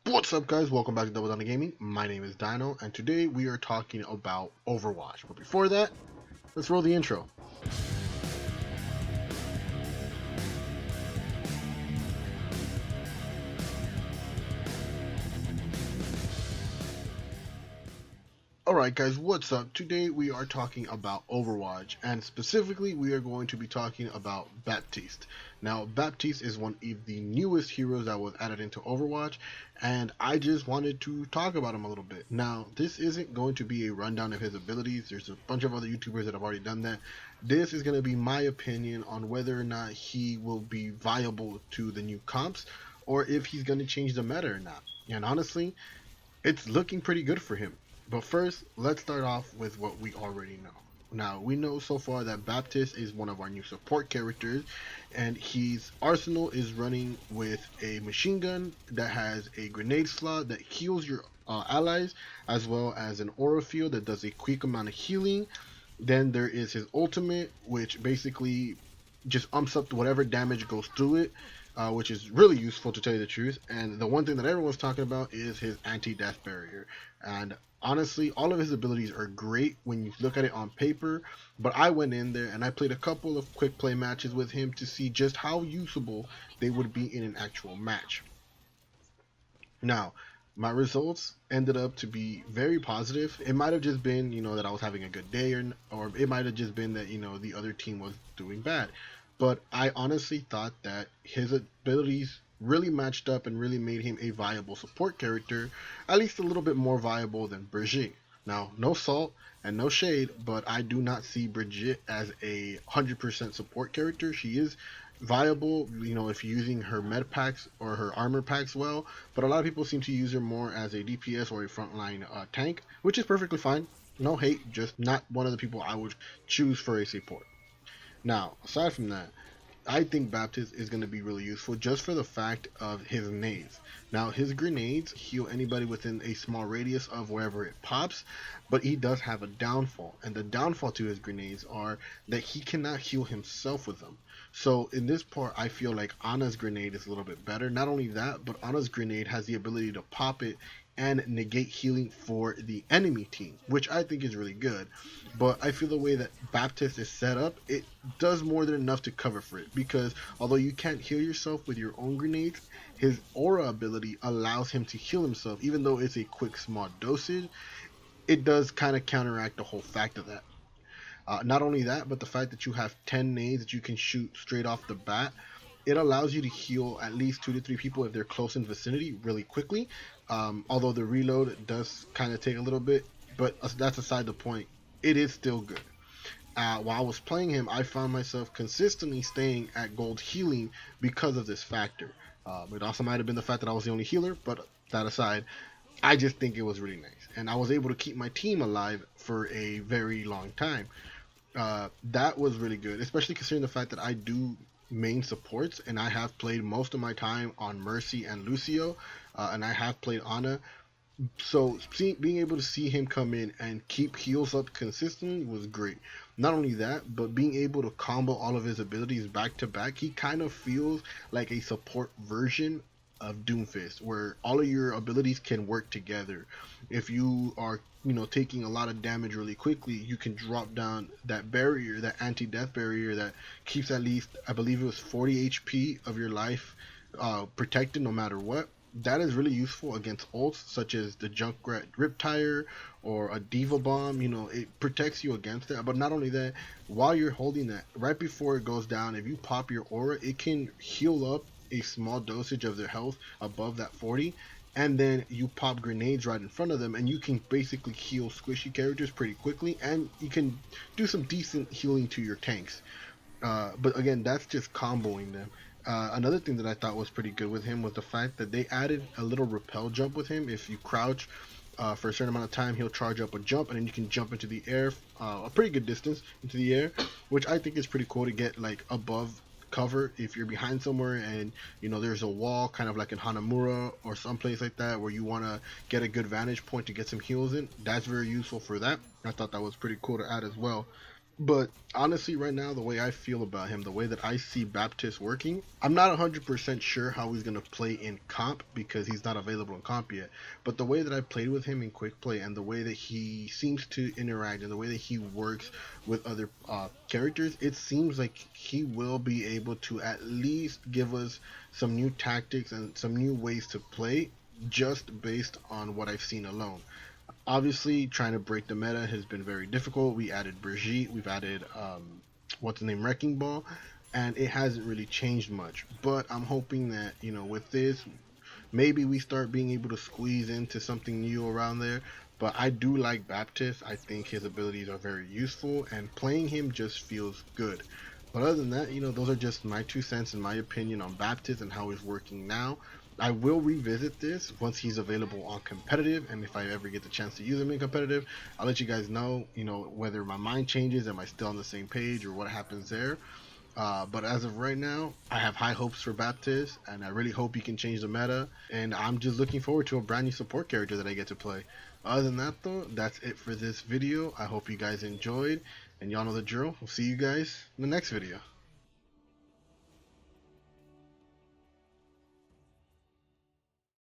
What's up, guys? Welcome back to Double Down Gaming. My name is Dino, and today we are talking about Overwatch. But before that, let's roll the intro. Alright guys, what's up? Today we are talking about Overwatch, and specifically we are going to be talking about Baptiste. Now, Baptiste is one of the newest heroes that was added into Overwatch, and I just wanted to talk about him a little bit. Now, this isn't going to be a rundown of his abilities. There's a bunch of other YouTubers that have already done that. This is going to be my opinion on whether or not he will be viable to the new comps, or if he's going to change the meta or not. And honestly, it's looking pretty good for him. But first, let's start off with what we already know. Now, we know so far that Baptiste is one of our new support characters, and his arsenal is running with a machine gun that has a grenade slot that heals your allies, as well as an aura field that does a quick amount of healing. Then there is his ultimate, which basically just umps up whatever damage goes through it, which is really useful to tell you the truth. And the one thing that everyone's talking about is his anti-death barrier. And honestly, all of his abilities are great when you look at it on paper, but I went in there and I played a couple of quick play matches with him to see just how usable they would be in an actual match. Now, my results ended up to be very positive. It might have just been, that I was having a good day, or it might have just been that, the other team was doing bad. But I honestly thought that his abilities really matched up and really made him a viable support character, at least a little bit more viable than Brigitte. Now, no salt and no shade, but I do not see Brigitte as a 100% support character. She is viable, if you're using her med packs or her armor packs well, but a lot of people seem to use her more as a DPS or a frontline tank, which is perfectly fine. No hate, just not one of the people I would choose for a support. Now, aside from that, I think Baptiste is going to be really useful just for the fact of his nades. Now, his grenades heal anybody within a small radius of wherever it pops, but he does have a downfall. And the downfall to his grenades are that he cannot heal himself with them. So in this part, I feel like Ana's grenade is a little bit better. Not only that, but Ana's grenade has the ability to pop it and negate healing for the enemy team, which I think is really good. But I feel the way that Baptiste is set up, it does more than enough to cover for it, because although you can't heal yourself with your own grenades, his aura ability allows him to heal himself. Even though it's a quick small dosage, it does kind of counteract the whole fact of that. Not only that, but the fact that you have 10 nades that you can shoot straight off the bat, it allows you to heal at least 2 to 3 people if they're close in vicinity really quickly. Although the reload does kind of take a little bit, but that's aside the point. It is still good. While I was playing him, I found myself consistently staying at gold healing because of this factor. It also might have been the fact that I was the only healer, but that aside, I just think it was really nice. And I was able to keep my team alive for a very long time. That was really good, especially considering the fact that I do main supports and I have played most of my time on Mercy and Lucio, and I have played Ana. So being able to see him come in and keep heals up consistently was great. Not only that, but being able to combo all of his abilities back to back, he kind of feels like a support version of Doomfist, where all of your abilities can work together. If you are, taking a lot of damage really quickly, you can drop down that barrier, that anti-death barrier that keeps at least, I believe it was 40 HP of your life protected no matter what. That is really useful against ults such as the Junkrat Riptire or a Diva Bomb. It protects you against that. But not only that, while you're holding that, right before it goes down, if you pop your aura, it can heal up a small dosage of their health above that 40, and then you pop grenades right in front of them, and you can basically heal squishy characters pretty quickly, and you can do some decent healing to your tanks. But again, that's just comboing them. Another thing that I thought was pretty good with him was the fact that they added a little rappel jump with him. If you crouch for a certain amount of time, he'll charge up a jump, and then you can jump into the air a pretty good distance into the air, which I think is pretty cool to get like above cover if you're behind somewhere and there's a wall, kind of like in Hanamura or someplace like that, where you want to get a good vantage point to get some heals in. That's very useful for that. I thought that was pretty cool to add as well. But honestly, right now, the way I feel about him, the way that I see Baptiste working, I'm not 100% sure how he's going to play in comp because he's not available in comp yet. But the way that I played with him in quick play and the way that he seems to interact and the way that he works with other characters, it seems like he will be able to at least give us some new tactics and some new ways to play just based on what I've seen alone. Obviously, trying to break the meta has been very difficult. We added Brigitte, we've added what's the name, Wrecking Ball, and it hasn't really changed much. But I'm hoping that with this, maybe we start being able to squeeze into something new around there. But I do like Baptiste. I think his abilities are very useful, and playing him just feels good. But other than that, those are just my 2 cents and my opinion on Baptiste and how he's working now. I will revisit this once he's available on competitive, and if I ever get the chance to use him in competitive, I'll let you guys know, whether my mind changes, am I still on the same page, or what happens there. But as of right now, I have high hopes for Baptiste, and I really hope he can change the meta. And I'm just looking forward to a brand new support character that I get to play. Other than that, though, that's it for this video. I hope you guys enjoyed, and y'all know the drill. We'll see you guys in the next video.